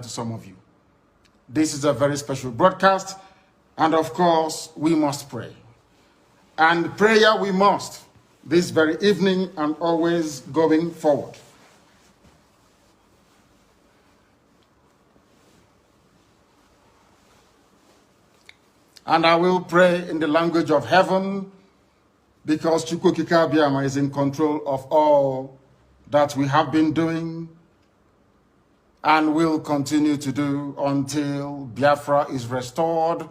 to some of you. This is a very special broadcast, and of course, we must pray. And prayer we must, this very evening and always going forward. And I will pray in the language of heaven, because Chukwukika Biama is in control of all that we have been doing and will continue to do until Biafra is restored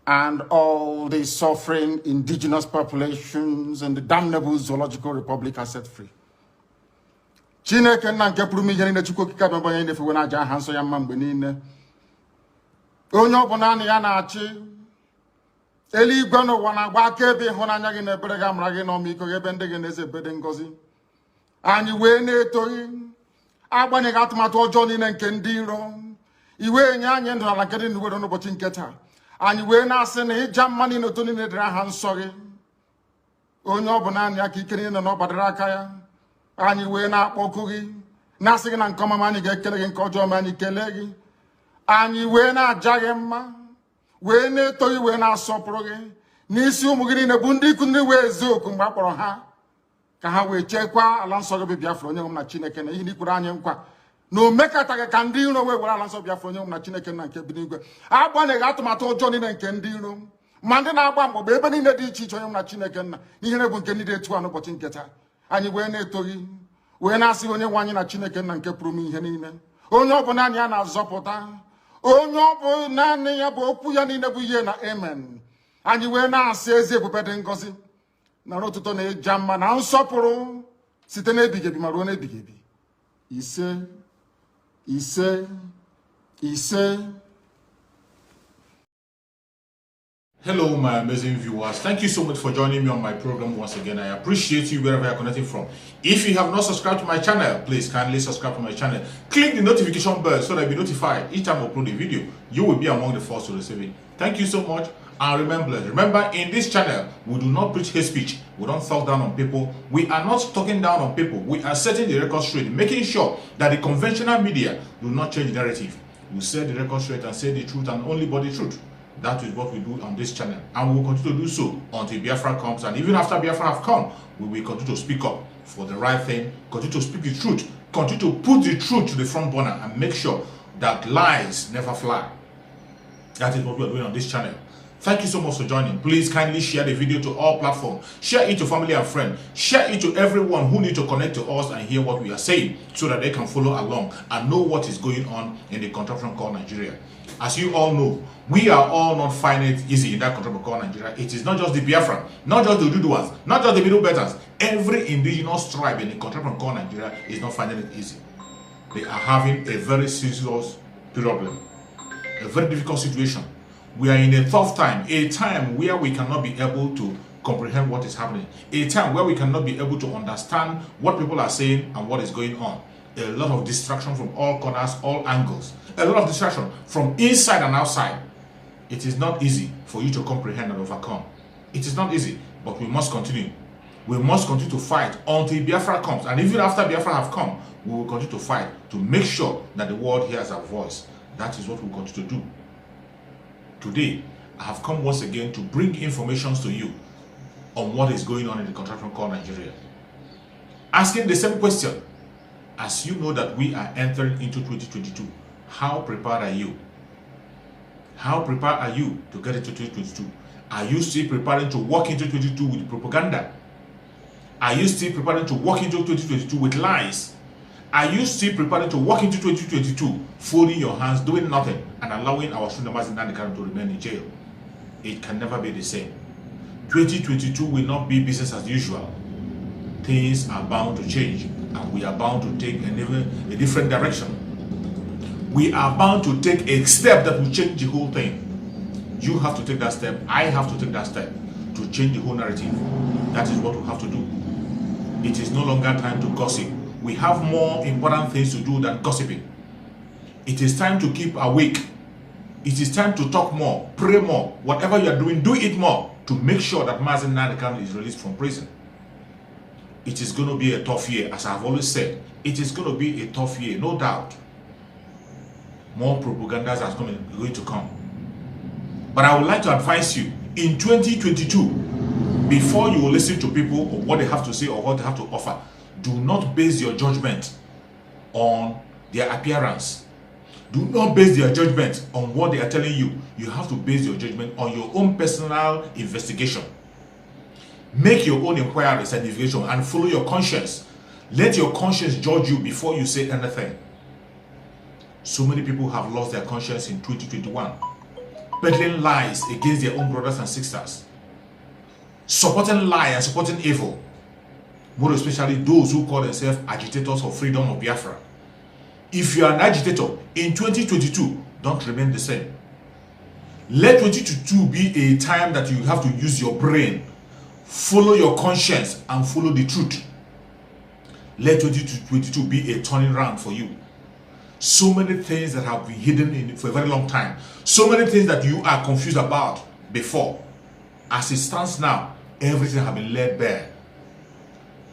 and all the suffering indigenous populations in the damnable zoological republic are set free. Chineke na nke pụrụ ihe niile Chukwukika Biama onye na-efe na aja ha nsọ ya mma mgbe niile. Onye ọbụla na ya na-achị eluigwe n'ụwa na-agba akaebe ịhụnanya gị na ebere gị amara gị na ọmịiko gị ebe ndị gị na-eze ebede ngọzi. Anyị wee na-etoghị agbanyeghị atụmatụ ọjọọ niile nke ndị iro. Iwe nye anyị ndụ ala nke dị n'uwere n'ụbọchị nke taa. Anyị wee na-asị na ịja mma niile otu niile dịrị aha nsọ gị. Onye ọ bụ naanị aka ike niile na ọ gbadara aka ya. Anyị wee na-akpọku gị na-asị gị na nke ọma anyị ga-ekele gị, nke ọjọọ ma anyị kelee gị. Anyị wee na-aja gị mma, wee na-eto gị, wee na-asọpụrụ gị n'isi ụmụ gị niile bụ ndị ikwu ndị wee ezu oku mgbe a kpọrọ ha ka ha wee chekwaa ala nsọ gị bụ Biafra onye nwe m na Chineke na ihe n'ikwere anyị nkwa na o mekataghị ka ndị iro wee were ala nsọ Biafra onye nwe m na Chineke na nke bi n'igwe. Agbanyeghị atụmatụ ọjọọ niile nke ndị iro ma ndị na-agba mgbọgba ebe niile dị iche iche onye nwe m na Chineke nna n'ihere bụ nke ndị dị etu a n'ụbọchị nke taa. Anyị wee na-eto gị, wee na-asị onye nwe anyị na Chineke nna nke pụrụ m ihe niile, onye ọ bụ naanị ya na-azọpụta, onye ọ bụ naanị ya bụ okwu ya niile bụ ihe na amen. Anyị wee na-asị ezi ebube dị ngọzi na ọtụtụ na ịja mma na nsọpụrụ site n'ebighị ebi ma ruo n'ebighị ebi. Ise ise ise. Hello, my amazing viewers. Thank you so much for joining me on my program once again. I appreciate you wherever you're connecting from. If you have not subscribed to my channel, please kindly subscribe to my channel. Click the notification bell so that you'll be notified each time I upload a video. You will be among the first to receive it. Thank you so much. And remember, in this channel, we do not preach hate speech. We don't talk down on people. We are not talking down on people. We are setting the record straight, making sure that the conventional media do not change the narrative. We set the record straight and say the truth and only but the truth. That is what we do on this channel, and we will continue to do so until Biafra comes. And even after Biafra have come, we will continue to speak up for the right thing, continue to speak the truth, continue to put the truth to the front burner, and make sure that lies never fly. That is what we are doing on this channel. Thank you so much for joining. Please kindly share the video to all platforms. Share it to family and friends. Share it to everyone who needs to connect to us and hear what we are saying, so that they can follow along and know what is going on in the contraption called Nigeria. As you all know, we are all not finding it easy in that contraption called Nigeria. It is not just the Biafra, not just the Duduas, not just the Middle Betters. Every indigenous tribe in the contraption called Nigeria is not finding it easy. They are having a very serious problem, a very difficult situation. We are in a tough time, a time where we cannot be able to comprehend what is happening, a time where we cannot be able to understand what people are saying and what is going on. A lot of distraction from all corners, all angles, a lot of distraction from inside and outside. It is not easy for you to comprehend and overcome. It is not easy, but we must continue. We must continue to fight until Biafra comes. And even after Biafra have come, we will continue to fight to make sure that the world hears our voice. That is what we will continue to do. Today, I have come once again to bring information to you on what is going on in the contraption called Nigeria. Asking the same question. As you know that we are entering into 2022, how prepared are you? How prepared are you to get into 2022? Are you still preparing to walk into 2022 with propaganda? Are you still preparing to walk into 2022 with lies? Are you still preparing to walk into 2022 folding your hands, doing nothing, and allowing our student Mazi Nnamdi Kanu to remain in jail? It can never be the same. 2022 will not be business as usual. Things are bound to change, and we are bound to take a different direction. We are bound to take a step that will change the whole thing. You have to take that step. I have to take that step to change the whole narrative. That is what we have to do. It is no longer time to gossip. We have more important things to do than gossiping. It is time to keep awake. It is time to talk more, pray more. Whatever you are doing, do it more to make sure that Mazi Nnamdi Kanu is released from prison. It is going to be a tough year, as I have always said. It is going to be a tough year, no doubt. more propagandas are going to come. But I would like to advise you, in 2022, before you listen to people or what they have to say or what they have to offer, do not base your judgment on their appearance. Do not base your judgment on what they are telling you. You have to base your judgment on your own personal investigation. Make your own inquiries and investigation and follow your conscience. Let your conscience judge you before you say anything. So many people have lost their conscience in 2021, peddling lies against their own brothers and sisters, supporting lie and supporting evil, more especially those who call themselves agitators for freedom of Biafra. If you are an agitator in 2022, don't remain the same. Let 2022 be a time that you have to use your brain, follow your conscience, and follow the truth. Let 2022 be a turning round for you. So many things that have been hidden for a very long time, so many things that you are confused about before. As it stands now, everything has been laid bare.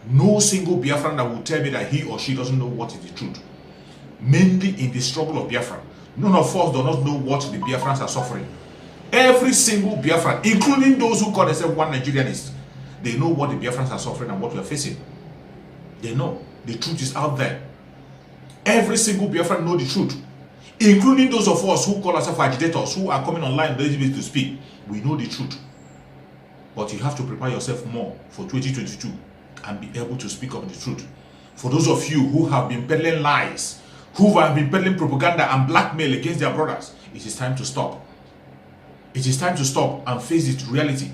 No single Biafran that will tell me that he or she doesn't know what is the truth. Mainly in the struggle of Biafra, none of us do not know what the Biafrans are suffering. Every single Biafran, including those who call themselves one Nigerianists, they know what the Biafrans are suffering and what we are facing. They know the truth is out there. Every single Biafran know the truth, including those of us who call ourselves agitators, who are coming online to speak. We know the truth. But you have to prepare yourself more for 2022 and be able to speak up the truth. For those of you who have been peddling lies, who have been peddling propaganda and blackmail against their brothers, it is time to stop. It is time to stop and face the reality.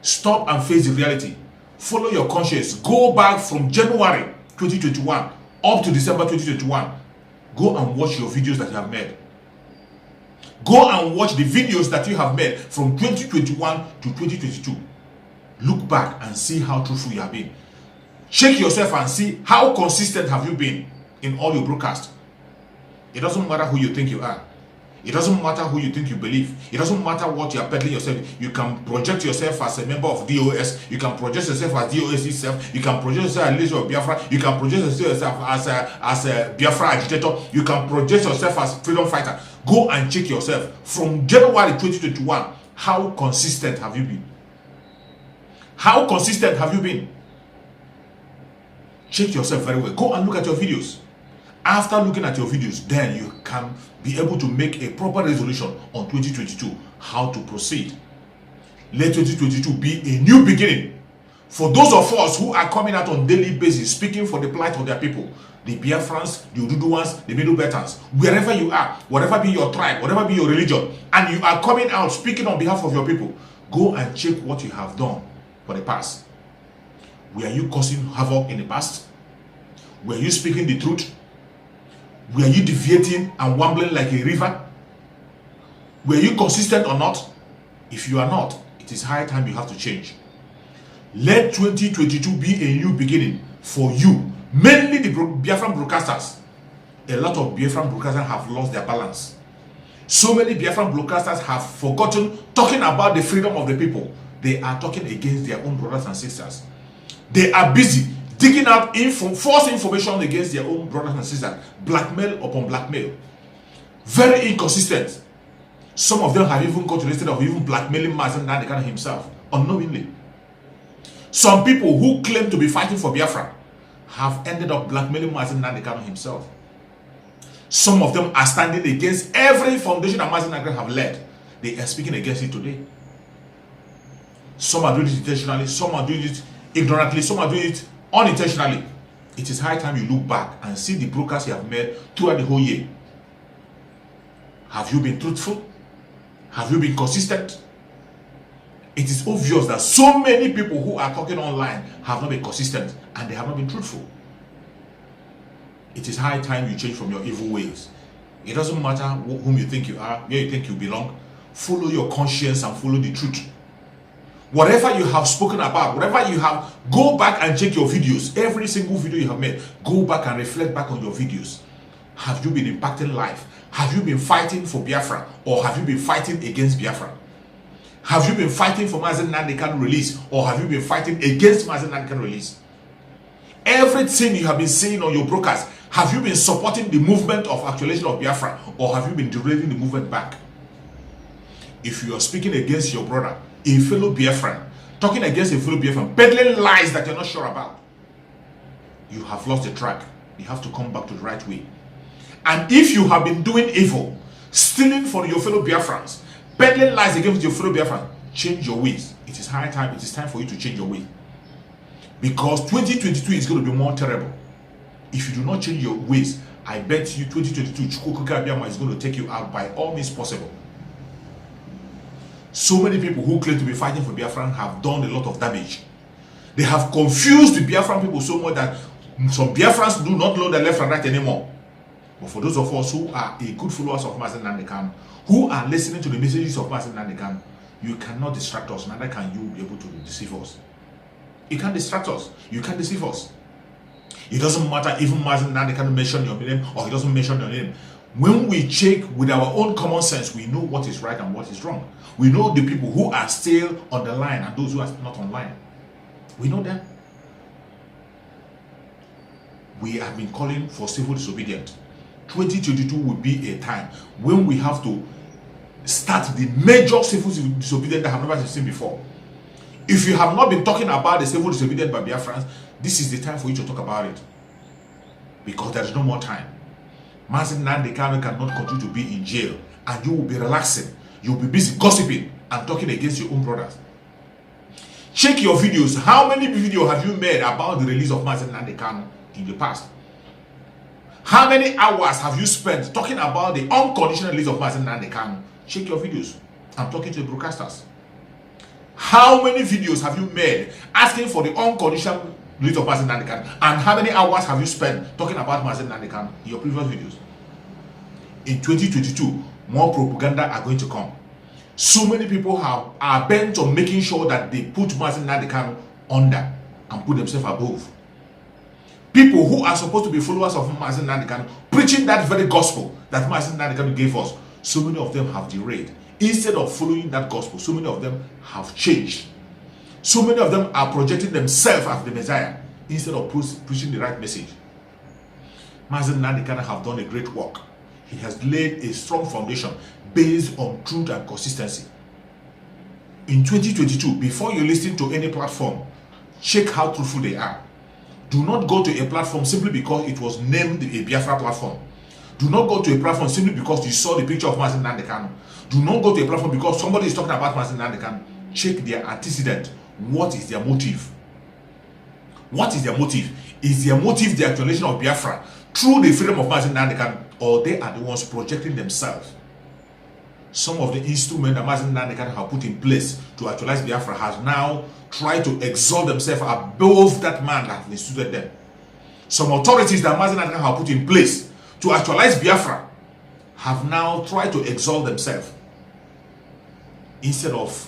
Stop and face the reality. Follow your conscience. Go back from January 2021 up to December 2021. Go and watch your videos that you have made. Go and watch the videos that you have made from 2021 to 2022. Look back and see how truthful you have been. Check yourself and see how consistent have you been in all your broadcasts. It doesn't matter who you think you are. It doesn't matter who you think you believe. It doesn't matter what you are peddling yourself. You can project yourself as a member of DOS. You can project yourself as DOS itself. You can project yourself as a leader of Biafra. You can project yourself as a Biafra agitator. You can project yourself as freedom fighter. Go and check yourself. From January 2021, how consistent have you been? How consistent have you been? Check yourself very well. Go and look at your videos. After looking at your videos, then you can be able to make a proper resolution on 2022, how to proceed. Let 2022 be a new beginning. For those of us who are coming out on daily basis, speaking for the plight of their people, the Biafrans, the Oduduwans, the Middle Beltans, wherever you are, whatever be your tribe, whatever be your religion, and you are coming out speaking on behalf of your people, go and check what you have done for the past. Were you causing havoc in the past? Were you speaking the truth? Were you deviating and wambling like a river? Were you consistent or not? If you are not, it is high time you have to change. Let 2022 be a new beginning for you. Mainly the Biafran broadcasters. A lot of Biafran broadcasters have lost their balance. So many Biafran broadcasters have forgotten talking about the freedom of the people. They are talking against their own brothers and sisters. They are busy digging out false information against their own brothers and sisters. Blackmail upon blackmail. Very inconsistent. Some of them have even got to the state of even blackmailing Mazi Nnamdi Kanu himself, unknowingly. Some people who claim to be fighting for Biafra have ended up blackmailing Mazi Nnamdi Kanu himself. Some of them are standing against every foundation that Mazi Nnamdi Kanu have led. They are speaking against it today. Some are doing it intentionally, some are doing it ignorantly, some are doing it unintentionally. It is high time you look back and see the broadcasts you have made throughout the whole year. Have you been truthful? Have you been consistent? It is obvious that so many people who are talking online have not been consistent and they have not been truthful. It is high time you change from your evil ways. It doesn't matter whom you think you are, where you think you belong. Follow your conscience and follow the truth. Whatever you have spoken about, whatever you have, go back and check your videos. Every single video you have made, go back and reflect back on your videos. Have you been impacting life? Have you been fighting for Biafra, or have you been fighting against Biafra? Have you been fighting for Mazi Nnamdi Kanu release, or have you been fighting against Mazi Nnamdi Kanu release? Everything you have been saying on your broadcast, Have you been supporting the movement of actualization of Biafra, or have you been derailing the movement back? If you are speaking against your brother, a fellow Biafran, talking against a fellow Biafran, peddling lies that you're not sure about, you have lost the track. You have to come back to the right way. And if you have been doing evil, stealing from your fellow Biafrans, peddling lies against your fellow Biafrans, change your ways. It is high time. It is time for you to change your way. Because 2022 is going to be more terrible. If you do not change your ways, I bet you 2022 Chukwuka Abiyama is going to take you out by all means possible. So many people who claim to be fighting for Biafran have done a lot of damage. They have confused the Biafran people so much that some Biafrans do not know the left and right anymore. But for those of us who are a good followers of Mazi Nnamdi Kanu, who are listening to the messages of Mazi Nnamdi Kanu, you cannot distract us, neither can you be able to deceive us. You can't distract us, you can't deceive us. It doesn't matter even Mazi Nnamdi Kanu mention your name or he doesn't mention your name. When we check with our own common sense, we know what is right and what is wrong. We know the people who are still on the line and those who are not online. We know them. We have been calling for civil disobedience. 2022 will be a time when we have to start the major civil disobedience that have never been seen before. If you have not been talking about the civil disobedience by Biafrans, this is the time for you to talk about it. Because there is no more time. Mazi Nnamdi Kanu cannot continue to be in jail and you will be relaxing. You will be busy gossiping and talking against your own brothers. Check your videos. How many videos have you made about the release of Mazi Nnamdi Kanu in the past? How many hours have you spent talking about the unconditional release of Mazi Nnamdi Kanu? Check your videos. I'm talking to the broadcasters. How many videos have you made asking for the unconditional release of Mazi Nnamdi Kanu? And how many hours have you spent talking about Mazi Nnamdi Kanu in your previous videos? In 2022, more propaganda are going to come. So many people are bent on making sure that they put Mazi Nnamdi Kanu under and put themselves above. People who are supposed to be followers of Mazi Nnamdi Kanu, preaching that very gospel that Mazi Nnamdi Kanu gave us, so many of them have derailed. Instead of following that gospel, so many of them have changed. So many of them are projecting themselves as the Messiah instead of preaching the right message. Mazi Nnamdi Kanu have done a great work. He has laid a strong foundation based on truth and consistency. In 2022, before you listen to any platform, check how truthful they are. Do not go to a platform simply because it was named a Biafra platform. Do not go to a platform simply because you saw the picture of Mazi Nnamdi Kanu. Do not go to a platform because somebody is talking about Mazi Nnamdi Kanu. Check their antecedent. What is their motive? What is their motive? Is their motive the actualization of Biafra through the freedom of Mazi Nnamdi Kanu, or they are the ones projecting themselves? Some of the instruments that Mazi Nnamdi Kanu have put in place to actualize Biafra has now tried to exalt themselves above that man that has instituted them. Some authorities that Mazi Nnamdi Kanu have put in place to actualize Biafra have now tried to exalt themselves instead of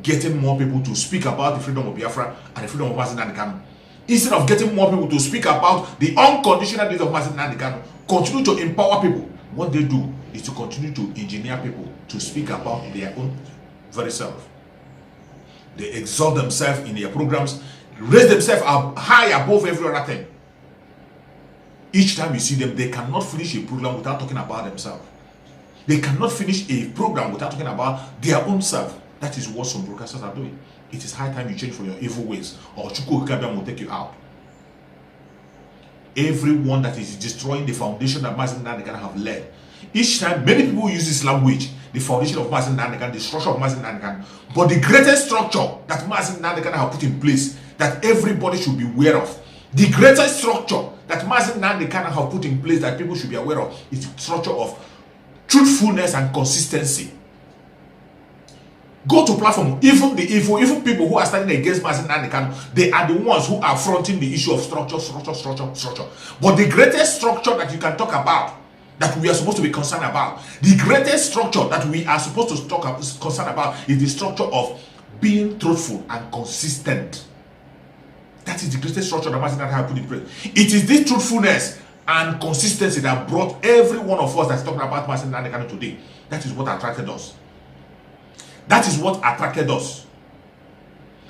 getting more people to speak about the freedom of Biafra and the freedom of Mazi Nnamdi Kanu. Instead of getting more people to speak about the unconditional release of Mazi Nnamdi Kanu, continue to empower people. What they do is to continue to engineer people to speak about their own very self. They exalt themselves in their programs, raise themselves up high above every other thing. Each time you see them, they cannot finish a program without talking about themselves. They cannot finish a program without talking about their own self. That is what some broadcasters are doing. It is high time you change from your evil ways, or Chukwuka will take you out. Everyone that is destroying the foundation that Mazi Nnamdi Kanu have led. Each time, many people use this language, the foundation of Mazi Nnamdi Kanu, the structure of Mazi Nnamdi Kanu. But the greatest structure that Mazi Nnamdi Kanu have put in place, that everybody should be aware of, the greatest structure that Mazi Nnamdi Kanu have put in place that people should be aware of, is the structure of truthfulness and consistency. Go to platform, even people who are standing against Mazi Nnamdi Kanu, they are the ones who are fronting the issue of structure. But the greatest structure that you can talk about, that we are supposed to be concerned about, the greatest structure that we are supposed to concerned about, is the structure of being truthful and consistent. That is the greatest structure that Mazi Nnamdi Kanu put in place. It is this truthfulness and consistency that brought every one of us that's talking about Mazi Nnamdi Kanu today. That is what attracted us. That is what attracted us.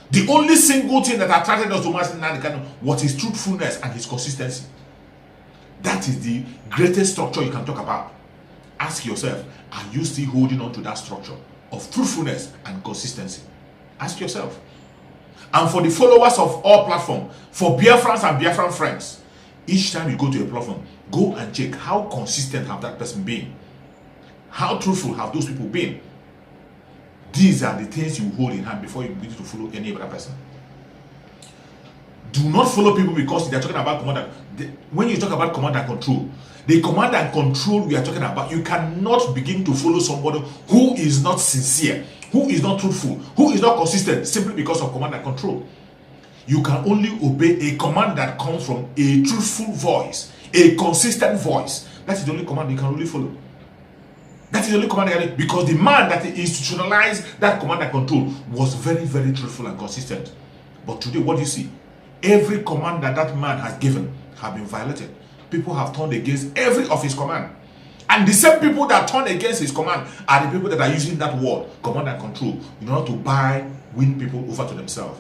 The only single thing that attracted us to Mazi Nnamdi Kanu was his truthfulness and his consistency. That is the greatest structure you can talk about. Ask yourself, are you still holding on to that structure of truthfulness and consistency? Ask yourself. And for the followers of all platforms, for Biafrans and Biafran friends, each time you go to a platform, go and check how consistent have that person been. How truthful have those people been? These are the things you hold in hand before you begin to follow any other person. Do not follow people because they are talking about command and, when you talk about command and control, the command and control we are talking about, you cannot begin to follow somebody who is not sincere, who is not truthful, who is not consistent simply because of command and control. You can only obey a command that comes from a truthful voice, a consistent voice. That is the only command you can only follow. That is the only command, because the man that institutionalized that command and control was very, very truthful and consistent. But today, what do you see? Every command that that man has given have been violated. People have turned against every of his command. And the same people that turn against his command are the people that are using that word, command and control, in order to win people over to themselves.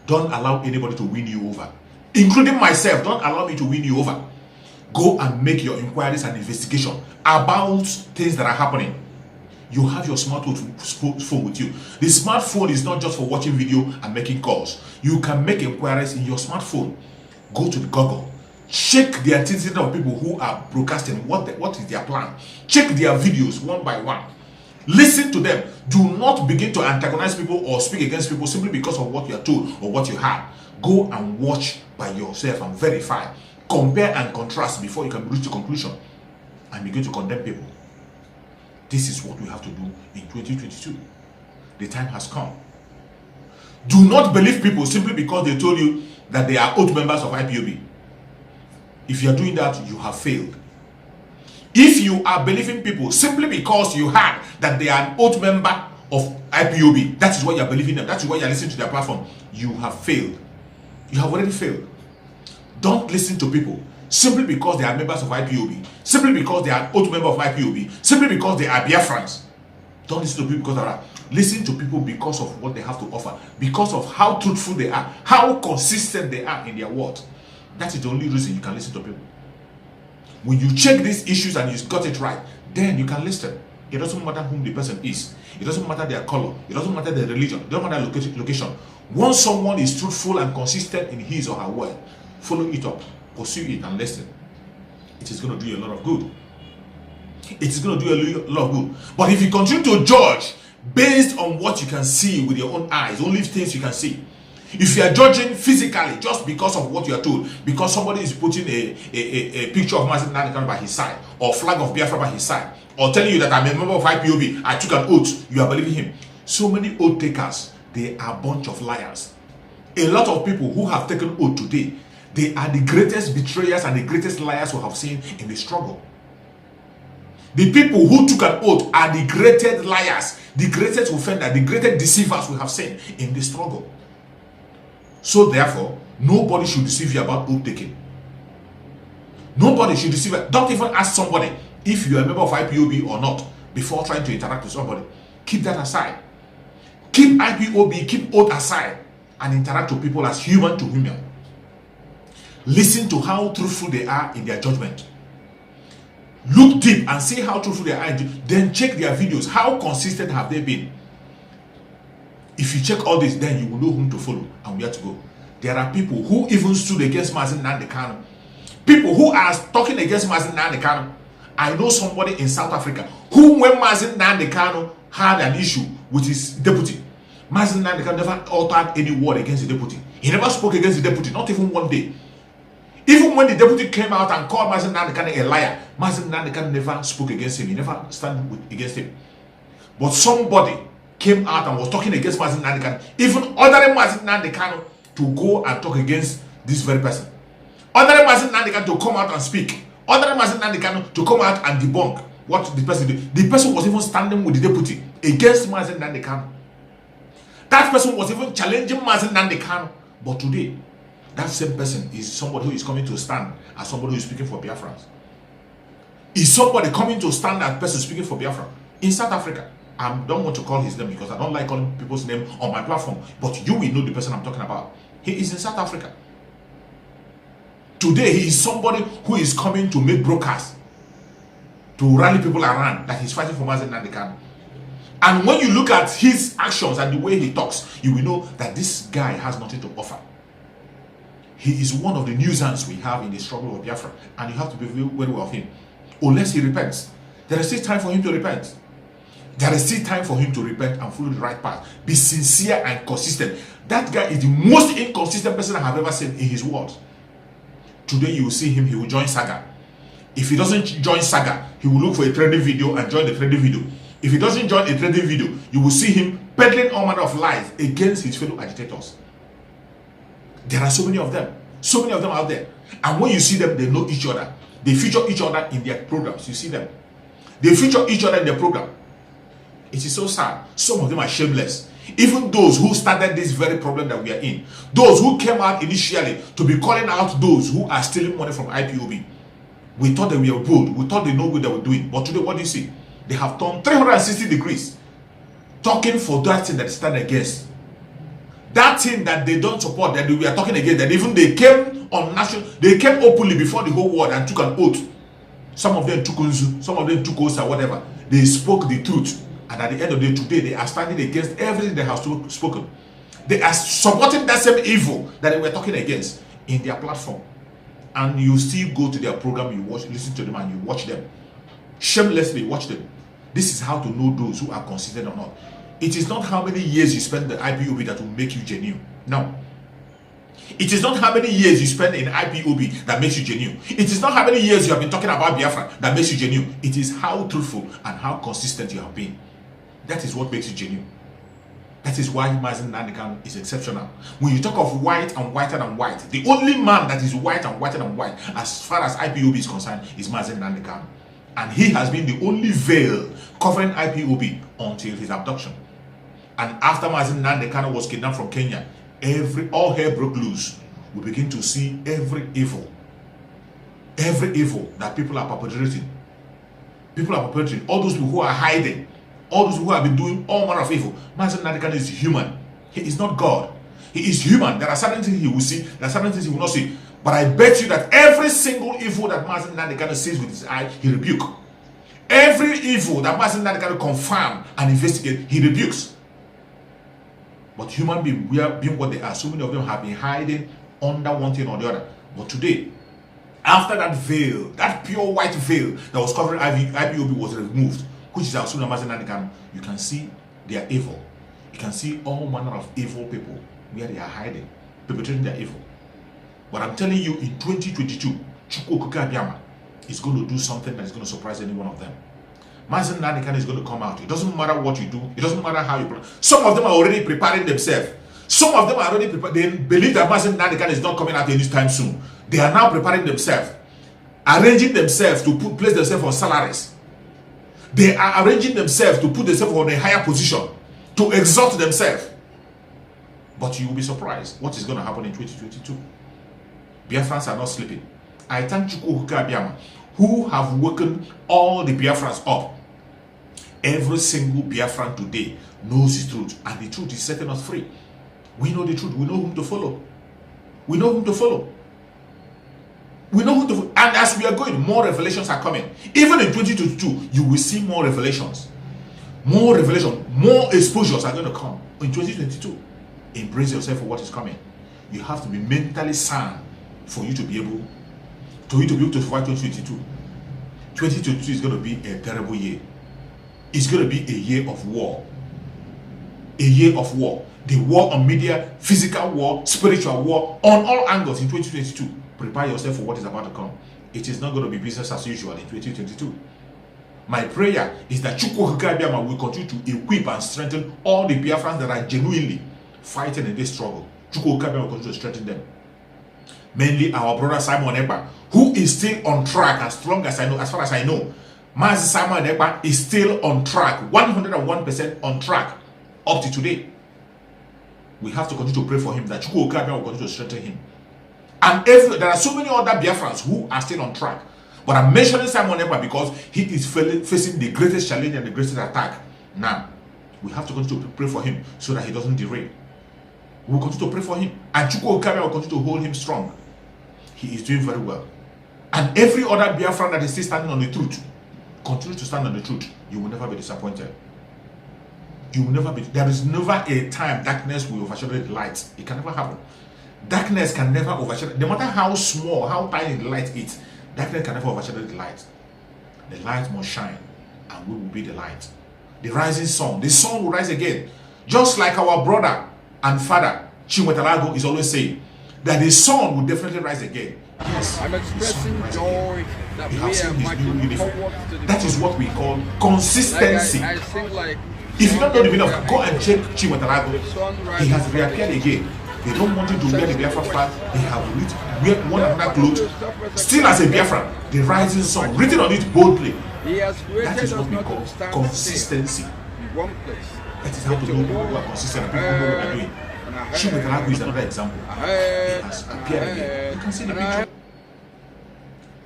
Don't allow anybody to win you over, including myself. Don't allow me to win you over. Go and make your inquiries and investigation about things that are happening. You have your smartphone with you. The smartphone is not just for watching video and making calls. You can make inquiries in your smartphone. Go to the Google. Check the antecedents of people who are broadcasting. What is their plan? Check their videos one by one. Listen to them. Do not begin to antagonize people or speak against people simply because of what you are told or what you heard. Go and watch by yourself and verify. Compare and contrast before you can reach a conclusion and begin to condemn people. This is what we have to do in 2022. The time has come. Do not believe people simply because they told you that they are oath members of IPOB. If you are doing that, you have failed. If you are believing people simply because you heard that they are an oath member of IPOB, that is why you are believing them, that is why you are listening to their platform, you have failed. You have already failed. Don't listen to people simply because they are members of IPOB, simply because they are an oath member of IPOB, simply because they are Biafrans. Don't listen to people because they are. Listen to people because of what they have to offer, because of how truthful they are, how consistent they are in their word. That is the only reason you can listen to people. When you check these issues and you got it right, then you can listen. It doesn't matter whom the person is. It doesn't matter their color. It doesn't matter their religion. It doesn't matter location. Once someone is truthful and consistent in his or her word, follow it up, pursue it, and listen. It is going to do you a lot of good. It is going to do you a lot of good. But if you continue to judge based on what you can see with your own eyes, only things you can see, if you are judging physically just because of what you are told, because somebody is putting a picture of Mazi Nnamdi Kanu by his side, or flag of Biafra by his side, or telling you that I'm a member of IPOB, I took an oath, you are believing him. So many oath takers, they are a bunch of liars. A lot of people who have taken oath today, they are the greatest betrayers and the greatest liars we have seen in the struggle. The people who took an oath are the greatest liars, the greatest offenders, the greatest deceivers we have seen in the struggle. So therefore, nobody should deceive you about oath taking. Nobody should deceive you. Don't even ask somebody if you are a member of IPOB or not before trying to interact with somebody. Keep that aside. Keep IPOB, keep oath aside, and interact with people as human to human. Listen to how truthful they are in their judgment. Look deep and see how truthful they are. Then check their videos. How consistent have they been? If you check all this, then you will know whom to follow and where to go. There are people who even stood against Mazi Nnamdi Kanu. People who are talking against Mazi Nnamdi Kanu. I know somebody in South Africa who, when Mazi Nnamdi Kanu had an issue with his deputy, Mazi Nnamdi Kanu never uttered any word against the deputy. He never spoke against the deputy, not even one day. Even when the deputy came out and called Mazi Nnamdi Kanu a liar, Mazi Nnamdi Kanu never spoke against him. He never stand against him. But somebody came out and was talking against Mazi Nnamdi Kanu, even ordering Mazi Nnamdi Kanu to go and talk against this very person. Ordering Mazi Nnamdi Kanu to come out and speak. Ordering Mazi Nnamdi Kanu to come out and debunk what the person did. The person was even standing with the deputy against Mazi Nnamdi Kanu. That person was even challenging Mazi Nnamdi Kanu. But today, that same person is somebody who is coming to stand as somebody who is speaking for Biafrans. Is somebody coming to stand as person speaking for Biafra in South Africa? I don't want to call his name because I don't like calling people's name on my platform. But you will know the person I'm talking about. He is in South Africa. Today, he is somebody who is coming to make broadcasts, to rally people around that he's fighting for Mazi Nnamdi Kanu. And when you look at his actions and the way he talks, you will know that this guy has nothing to offer. He is one of the nuisance we have in the struggle of Biafra, and you have to be very aware of him. Unless he repents, there is still time for him to repent. There is still time for him to repent and follow the right path. Be sincere and consistent. That guy is the most inconsistent person I have ever seen in his words. Today you will see him, he will join Saga. If he doesn't join Saga, he will look for a trading video and join the trading video. If he doesn't join a trading video, you will see him peddling all manner of lies against his fellow agitators. There are so many of them out there. And when you see them, they know each other. They feature each other in their programs. You see them. They feature each other in their program. It is so sad. Some of them are shameless. Even those who started this very problem that we are in, those who came out initially to be calling out those who are stealing money from IPOB, we thought that we were bold. We thought they know what they were doing. But today, what do you see? They have turned 360 degrees, talking for that thing that they stand against. That thing that they don't support, that we are talking against, that even they came on national, they came openly before the whole world and took an oath. Some of them took Unzu, some of them took Osa, whatever. They spoke the truth. And at the end of the day, today, they are standing against everything they have spoken. They are supporting that same evil that they were talking against in their platform. And you still go to their program, you watch, listen to them, and you watch them. Shamelessly watch them. This is how to know those who are consistent or not. It is not how many years you spend in IPOB that will make you genuine. No. It is not how many years you spend in IPOB that makes you genuine. It is not how many years you have been talking about Biafra that makes you genuine. It is how truthful and how consistent you have been. That is what makes you genuine. That is why Mazi Nnamdi Kanu is exceptional. When you talk of white and whiter than white, the only man that is white and whiter than white as far as IPOB is concerned is Mazi Nnamdi Kanu. And he has been the only veil covering IPOB until his abduction. And after Mazi Nnamdi Kanu was kidnapped from Kenya, all hell broke loose. We begin to see every evil that people are perpetrating. People are perpetrating. All those people who are hiding, all those who have been doing all manner of evil. Mazi Nnamdi Kanu is human. He is not God. He is human. There are certain things he will see, there are certain things he will not see. But I bet you that every single evil that Mazi Nnamdi Kanu sees with his eye, he rebukes. Every evil that Mazi Nnamdi Kanu confirm and investigate, he rebukes. But human beings, we are being what they are. So many of them have been hiding under one thing or the other. But today, after that veil, that pure white veil that was covering IPOB was removed, which is also Mazi Nnamdi Kanu, you can see their evil. You can see all manner of evil people where they are hiding, perpetrating their evil. But I'm telling you, in 2022, Chukwu Abiyama is going to do something that is going to surprise any one of them. Mazi Nnamdi Kanu is going to come out. It doesn't matter what you do. It doesn't matter how you plan. Some of them are already preparing themselves. Some of them are already prepared. They believe that Mazi Nnamdi Kanu is not coming out anytime soon. They are now preparing themselves, arranging themselves to place themselves on salaries. They are arranging themselves to put themselves on a higher position, to exalt themselves. But you will be surprised what is going to happen in 2022. Biafrans are not sleeping. I thank Chukwu Abiyama, who have woken all the Biafrans up. Every single Biafran today knows the truth, and the truth is setting us free. We know the truth. We know whom to follow. We know whom to follow. We know who to follow. And as we are going, more revelations are coming. Even in 2022, you will see more revelations. More revelation, more exposures are going to come in 2022. Embrace yourself for what is coming. You have to be mentally sound for you to be able to survive 2022. 2022 is going to be a terrible year. It's going to be a year of war. A year of war. The war on media, physical war, spiritual war, on all angles in 2022. Prepare yourself for what is about to come. It is not going to be business as usual in 2022. My prayer is that Chukwu Abiyama will continue to equip and strengthen all the Biafrans that are genuinely fighting in this struggle. Chukwu Abiyama will continue to strengthen them. Mainly our brother Simon Ekpa, who is still on track as far as I know. Mazi Simon Ekpa is still on track, 101% on track up to today. We have to continue to pray for him that Chukwu Abiyama will continue to strengthen him. And there are so many other Biafrans who are still on track. But I'm mentioning Simon Ekpa because he is facing the greatest challenge and the greatest attack. Now, we have to continue to pray for him so that he doesn't derail. We'll continue to pray for him. And Chukwu Abiyama will continue to hold him strong. he is doing very well. And every other Biafran that is still standing on the truth, continue to stand on the truth. You will never be disappointed. You will never be. There is never a time darkness will overshadow the light. It can never happen. Darkness can never overshadow. No matter how small, how tiny the light is, darkness can never overshadow the light. The light must shine, and we will be the light. The rising sun. The sun will rise again. Just like our brother and father, Chiwetalago, is always saying, that the sun will definitely rise again. Yes, I'm expressing joy that we are marching forward to the That is what we call consistency. I think like If you don't know the meaning of, go and check Chiwetalago. He has reappeared again. They don't want you to wear the Biafra flag. They have wear one another clothes. Still as a Biafra, the rising sun, written on it boldly. That is what we call consistency. One place. That is how to know people who are consistent and people who know what they're doing. Chiwetalago is another example. He has appeared again. You can see the picture.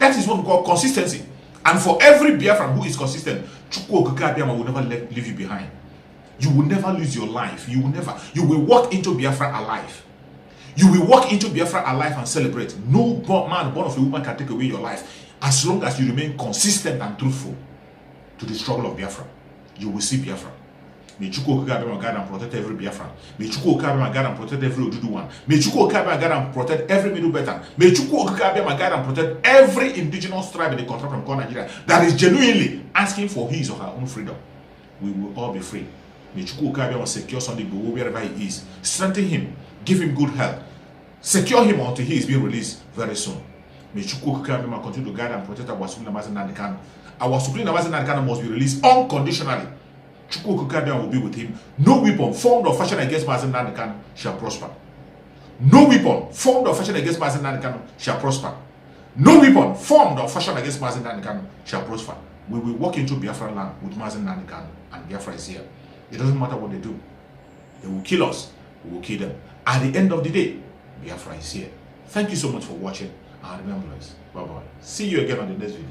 That is what we call consistency. And for every Biafran who is consistent, Chukwu Okike Abiyama will never leave you behind. You will never lose your life. You will walk into Biafra alive. You will walk into Biafra alive and celebrate. No man born of a woman can take away your life. As long as you remain consistent and truthful to the struggle of Biafra, you will see Biafra. May Chukwu Okike Abiyama guide and protect every Biafran. May Chukwu Okike Abiyama guide and protect every Oduduwan. May Chukwu Okike Abiyama guide and protect every Middle Beltan. May Chukwu Okike Abiyama guide and protect every indigenous tribe in the country from Nigeria that is genuinely asking for his or her own freedom. We will all be free. May Chukwu Okike Abiyama secure Sunday Igboho wherever he is. Strengthen him. Give him good health. Secure him until he is being released very soon. May Chukwu Okike Abiyama continue to guide and protect our Supreme Mazi Nnamdi Kanu. Our Supreme Mazi Nnamdi Kanu must be released unconditionally. Chukwu Okike Abiyama will be with him. No weapon formed or fashioned against Mazi Nnamdi Kanu shall prosper. No weapon formed or fashioned against Mazi Nnamdi Kanu shall prosper. No weapon formed or fashioned against Mazi Nnamdi Kanu shall prosper. We will walk into Biafra land with Mazi Nnamdi Kanu, and Biafra is here. It doesn't matter what they do. They will kill us. We will kill them. At the end of the day, Biafra is here. Thank you so much for watching, and remember this. Bye-bye. See you again on the next video.